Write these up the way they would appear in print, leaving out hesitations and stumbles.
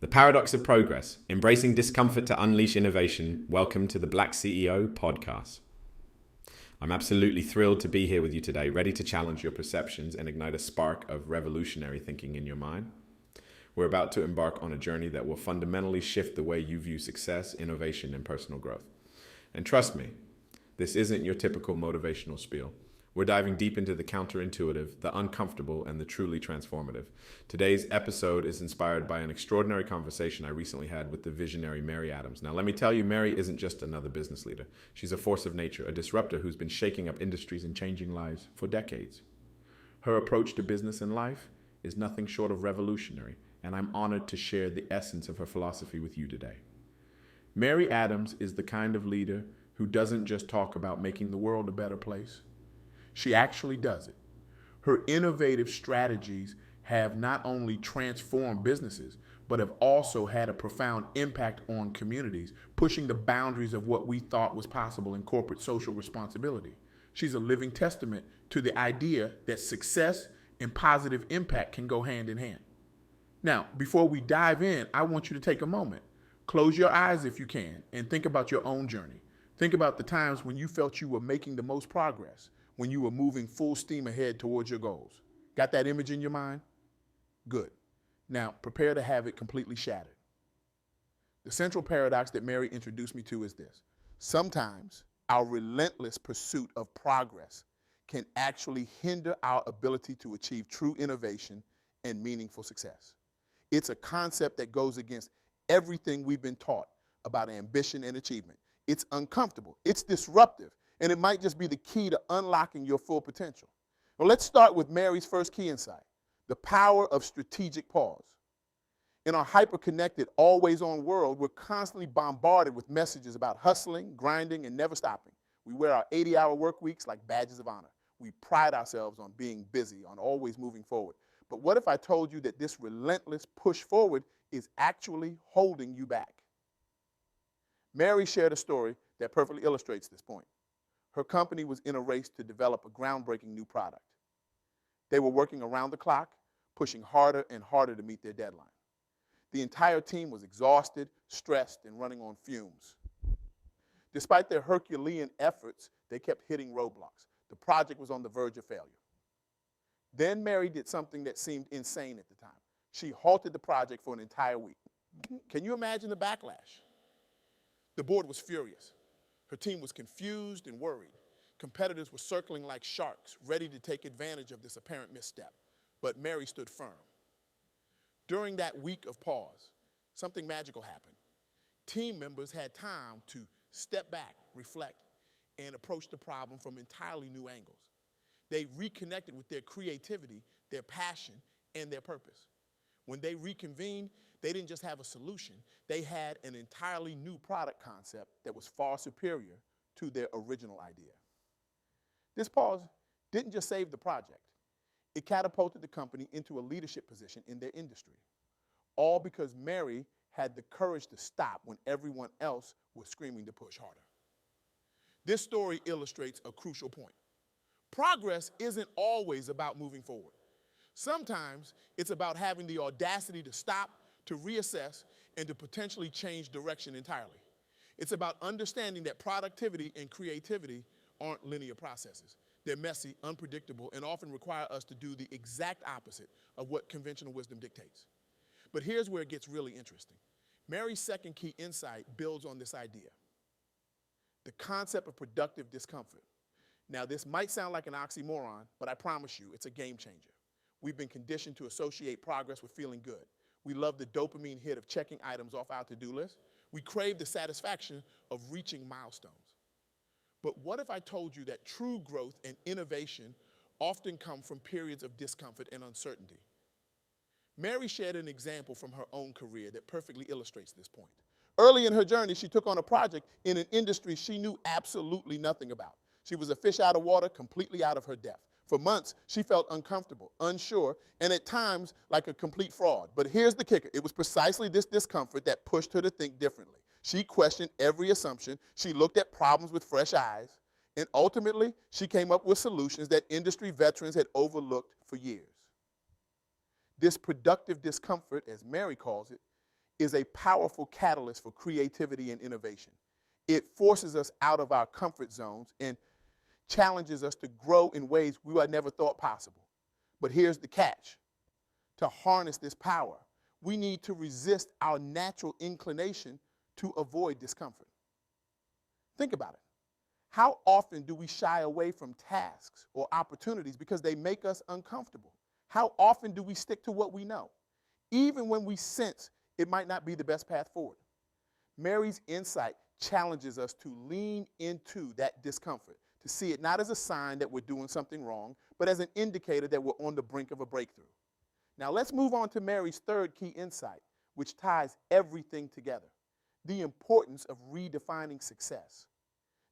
The paradox of progress, embracing discomfort to unleash innovation. Welcome to the BlackCEO Podcast. I'm absolutely thrilled to be here with you today, ready to challenge your perceptions and ignite a spark of revolutionary thinking in your mind. We're about to embark on a journey that will fundamentally shift the way you view success, innovation, and personal growth. And trust me, this isn't your typical motivational spiel. We're diving deep into the counterintuitive, the uncomfortable, and the truly transformative. Today's episode is inspired by an extraordinary conversation I recently had with the visionary Mary Adams. Now, let me tell you, Mary isn't just another business leader. She's a force of nature, a disruptor who's been shaking up industries and changing lives for decades. Her approach to business and life is nothing short of revolutionary, and I'm honored to share the essence of her philosophy with you today. Mary Adams is the kind of leader who doesn't just talk about making the world a better place. She actually does it. Her innovative strategies have not only transformed businesses, but have also had a profound impact on communities, pushing the boundaries of what we thought was possible in corporate social responsibility. She's a living testament to the idea that success and positive impact can go hand in hand. Now, before we dive in, I want you to take a moment. Close your eyes if you can and think about your own journey. Think about the times when you felt you were making the most progress, when you were moving full steam ahead towards your goals. Got that image in your mind? Good. Now, prepare to have it completely shattered. The central paradox that Mary introduced me to is this. Sometimes our relentless pursuit of progress can actually hinder our ability to achieve true innovation and meaningful success. It's a concept that goes against everything we've been taught about ambition and achievement. It's uncomfortable, it's disruptive, and it might just be the key to unlocking your full potential. Well, let's start with Mary's first key insight, the power of strategic pause. In our hyper-connected, always-on world, we're constantly bombarded with messages about hustling, grinding, and never stopping. We wear our 80-hour work weeks like badges of honor. We pride ourselves on being busy, on always moving forward. But what if I told you that this relentless push forward is actually holding you back? Mary shared a story that perfectly illustrates this point. Her company was in a race to develop a groundbreaking new product. They were working around the clock, pushing harder and harder to meet their deadline. The entire team was exhausted, stressed, and running on fumes. Despite their Herculean efforts, they kept hitting roadblocks. The project was on the verge of failure. Then Mary did something that seemed insane at the time. She halted the project for an entire week. Can you imagine the backlash? The board was furious. Her team was confused and worried. Competitors were circling like sharks, ready to take advantage of this apparent misstep. But Mary stood firm. During that week of pause, something magical happened. Team members had time to step back, reflect, and approach the problem from entirely new angles. They reconnected with their creativity, their passion, and their purpose. When they reconvened, they didn't just have a solution. They had an entirely new product concept that was far superior to their original idea. This pause didn't just save the project. It catapulted the company into a leadership position in their industry, all because Mary had the courage to stop when everyone else was screaming to push harder. This story illustrates a crucial point. Progress isn't always about moving forward. Sometimes it's about having the audacity to stop, to reassess, and to potentially change direction entirely. It's about understanding that productivity and creativity aren't linear processes. They're messy, unpredictable, and often require us to do the exact opposite of what conventional wisdom dictates. But here's where it gets really interesting. Mary's second key insight builds on this idea, the concept of productive discomfort. Now, this might sound like an oxymoron, but I promise you, it's a game changer. We've been conditioned to associate progress with feeling good. We love the dopamine hit of checking items off our to-do list. We crave the satisfaction of reaching milestones. But what if I told you that true growth and innovation often come from periods of discomfort and uncertainty? Mary shared an example from her own career that perfectly illustrates this point. Early in her journey, she took on a project in an industry she knew absolutely nothing about. She was a fish out of water, completely out of her depth. For months, she felt uncomfortable, unsure, and at times like a complete fraud. But here's the kicker. It was precisely this discomfort that pushed her to think differently. She questioned every assumption. She looked at problems with fresh eyes. And ultimately, she came up with solutions that industry veterans had overlooked for years. This productive discomfort, as Mary calls it, is a powerful catalyst for creativity and innovation. It forces us out of our comfort zones and challenges us to grow in ways we had never thought possible. But here's the catch. To harness this power, we need to resist our natural inclination to avoid discomfort. Think about it. How often do we shy away from tasks or opportunities because they make us uncomfortable? How often do we stick to what we know, even when we sense it might not be the best path forward? Mary's insight challenges us to lean into that discomfort, to see it not as a sign that we're doing something wrong, but as an indicator that we're on the brink of a breakthrough. Now let's move on to Mary's third key insight, which ties everything together: the importance of redefining success.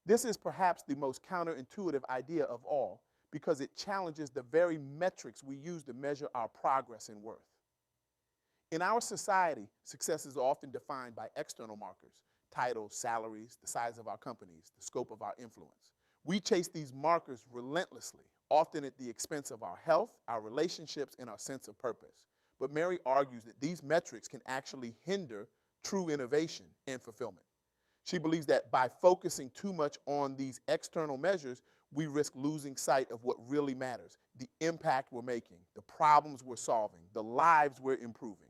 This is perhaps the most counterintuitive idea of all because it challenges the very metrics we use to measure our progress and worth. In our society, success is often defined by external markers: titles, salaries, the size of our companies, the scope of our influence. We chase these markers relentlessly, often at the expense of our health, our relationships, and our sense of purpose. But Mary argues that these metrics can actually hinder true innovation and fulfillment. She believes that by focusing too much on these external measures, we risk losing sight of what really matters: the impact we're making, the problems we're solving, the lives we're improving.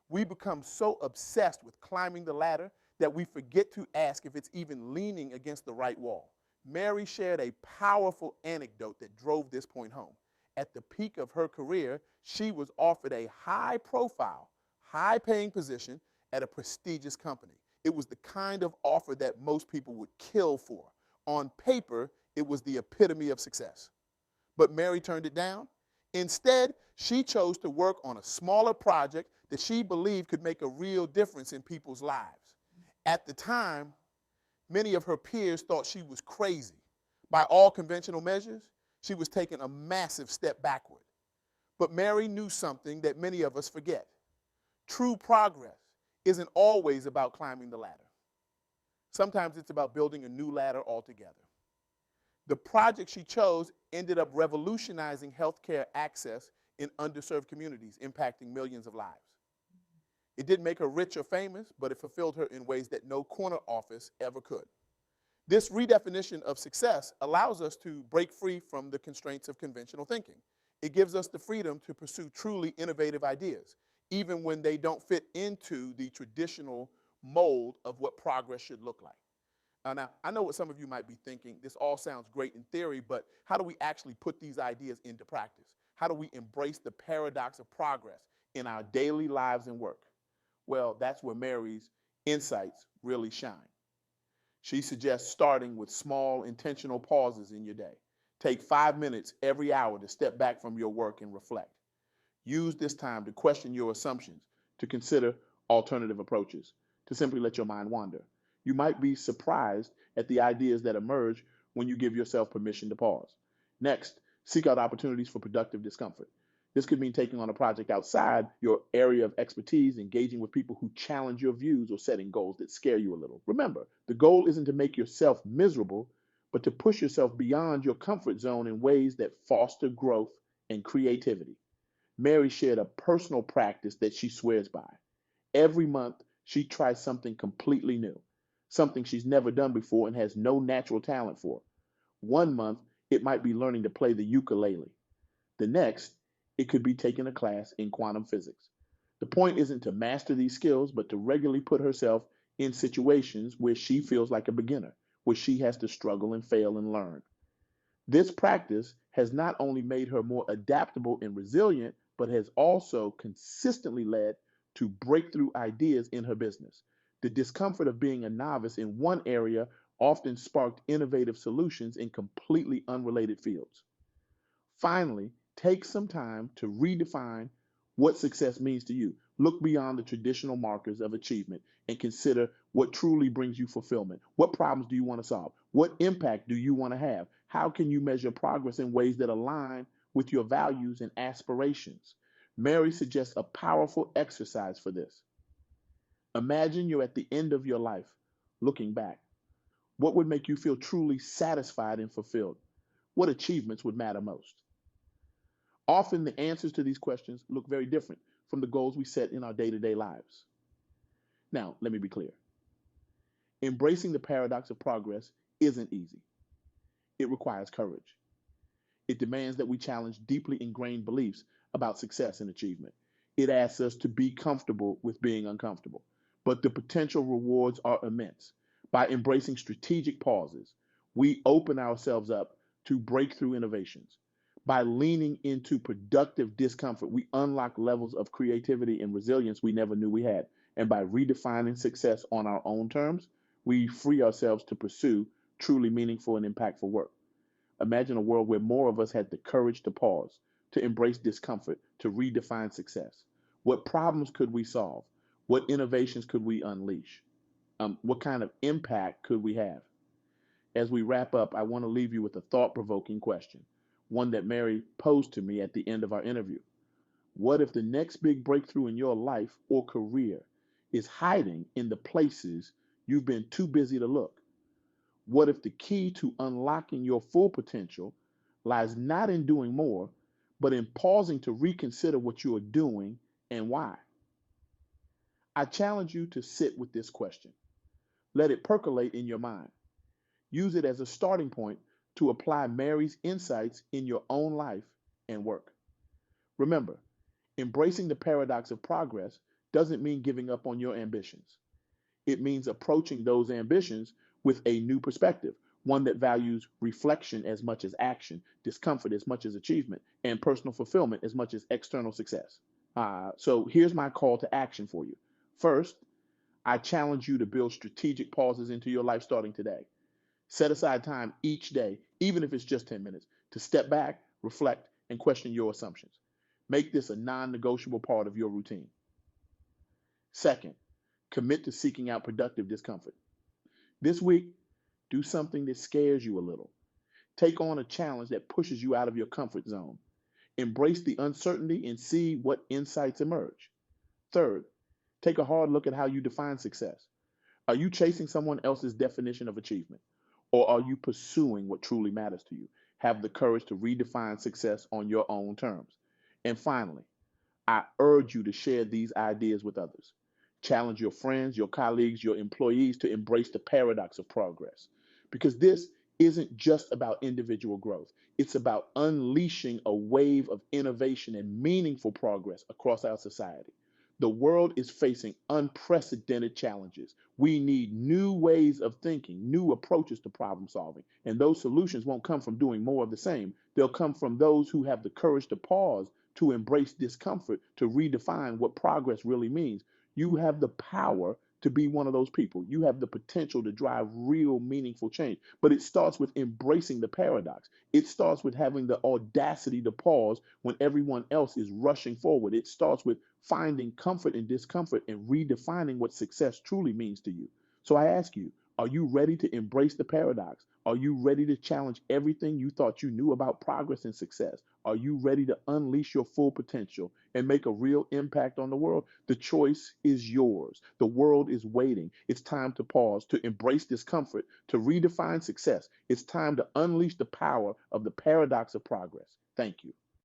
We become so obsessed with climbing the ladder that we forget to ask if it's even leaning against the right wall. Mary shared a powerful anecdote that drove this point home. At the peak of her career, she was offered a high-profile, high-paying position at a prestigious company. It was the kind of offer that most people would kill for. On paper, it was the epitome of success. But Mary turned it down. Instead, she chose to work on a smaller project that she believed could make a real difference in people's lives. At the time, many of her peers thought she was crazy. By all conventional measures, she was taking a massive step backward. But Mary knew something that many of us forget. True progress isn't always about climbing the ladder. Sometimes it's about building a new ladder altogether. The project she chose ended up revolutionizing healthcare access in underserved communities, impacting millions of lives. It didn't make her rich or famous, but it fulfilled her in ways that no corner office ever could. This redefinition of success allows us to break free from the constraints of conventional thinking. It gives us the freedom to pursue truly innovative ideas, even when they don't fit into the traditional mold of what progress should look like. Now, I know what some of you might be thinking. This all sounds great in theory, but how do we actually put these ideas into practice? How do we embrace the paradox of progress in our daily lives and work? Well, that's where Mary's insights really shine. She suggests starting with small, intentional pauses in your day. Take 5 minutes every hour to step back from your work and reflect. Use this time to question your assumptions, to consider alternative approaches, to simply let your mind wander. You might be surprised at the ideas that emerge when you give yourself permission to pause. Next, seek out opportunities for productive discomfort. This could mean taking on a project outside your area of expertise, engaging with people who challenge your views, or setting goals that scare you a little. Remember, the goal isn't to make yourself miserable, but to push yourself beyond your comfort zone in ways that foster growth and creativity. Mary shared a personal practice that she swears by. Every month, she tries something completely new, something she's never done before and has no natural talent for. One month, it might be learning to play the ukulele. The next, it could be taking a class in quantum physics. The point isn't to master these skills, but to regularly put herself in situations where she feels like a beginner, where she has to struggle and fail and learn. This practice has not only made her more adaptable and resilient, but has also consistently led to breakthrough ideas in her business. The discomfort of being a novice in one area often sparked innovative solutions in completely unrelated fields. Finally, take some time to redefine what success means to you. Look beyond the traditional markers of achievement and consider what truly brings you fulfillment. What problems do you want to solve? What impact do you want to have? How can you measure progress in ways that align with your values and aspirations? Mary suggests a powerful exercise for this. Imagine you're at the end of your life, looking back. What would make you feel truly satisfied and fulfilled? What achievements would matter most? Often the answers to these questions look very different from the goals we set in our day-to-day lives. Now, let me be clear. Embracing the paradox of progress isn't easy. It requires courage. It demands that we challenge deeply ingrained beliefs about success and achievement. It asks us to be comfortable with being uncomfortable. But the potential rewards are immense. By embracing strategic pauses, we open ourselves up to breakthrough innovations. By leaning into productive discomfort, we unlock levels of creativity and resilience we never knew we had. And by redefining success on our own terms, we free ourselves to pursue truly meaningful and impactful work. Imagine a world where more of us had the courage to pause, to embrace discomfort, to redefine success. What problems could we solve? What innovations could we unleash? What kind of impact could we have? As we wrap up, I want to leave you with a thought provoking question, one that Mary posed to me at the end of our interview. What if the next big breakthrough in your life or career is hiding in the places you've been too busy to look? What if the key to unlocking your full potential lies not in doing more, but in pausing to reconsider what you are doing and why? I challenge you to sit with this question. Let it percolate in your mind. Use it as a starting point to apply Mary's insights in your own life and work. Remember, embracing the paradox of progress doesn't mean giving up on your ambitions. It means approaching those ambitions with a new perspective, one that values reflection as much as action, discomfort as much as achievement, and personal fulfillment as much as external success. So here's my call to action for you. First, I challenge you to build strategic pauses into your life starting today. Set aside time each day, even if it's just 10 minutes, to step back, reflect, and question your assumptions. Make this a non-negotiable part of your routine. Second, commit to seeking out productive discomfort. This week, do something that scares you a little. Take on a challenge that pushes you out of your comfort zone. Embrace the uncertainty and see what insights emerge. Third, take a hard look at how you define success. Are you chasing someone else's definition of achievement? Or are you pursuing what truly matters to you? Have the courage to redefine success on your own terms. And finally, I urge you to share these ideas with others. Challenge your friends, your colleagues, your employees to embrace the paradox of progress. Because this isn't just about individual growth, it's about unleashing a wave of innovation and meaningful progress across our society. The world is facing unprecedented challenges. We need new ways of thinking, new approaches to problem solving. And those solutions won't come from doing more of the same. They'll come from those who have the courage to pause, to embrace discomfort, to redefine what progress really means. You have the power to be one of those people. You have the potential to drive real meaningful change. But it starts with embracing the paradox. It starts with having the audacity to pause when everyone else is rushing forward. It starts with finding comfort in discomfort and redefining what success truly means to you. So I ask you, are you ready to embrace the paradox? Are you ready to challenge everything you thought you knew about progress and success? Are you ready to unleash your full potential and make a real impact on the world? The choice is yours. The world is waiting. It's time to pause, to embrace discomfort, to redefine success. It's time to unleash the power of the paradox of progress. Thank you.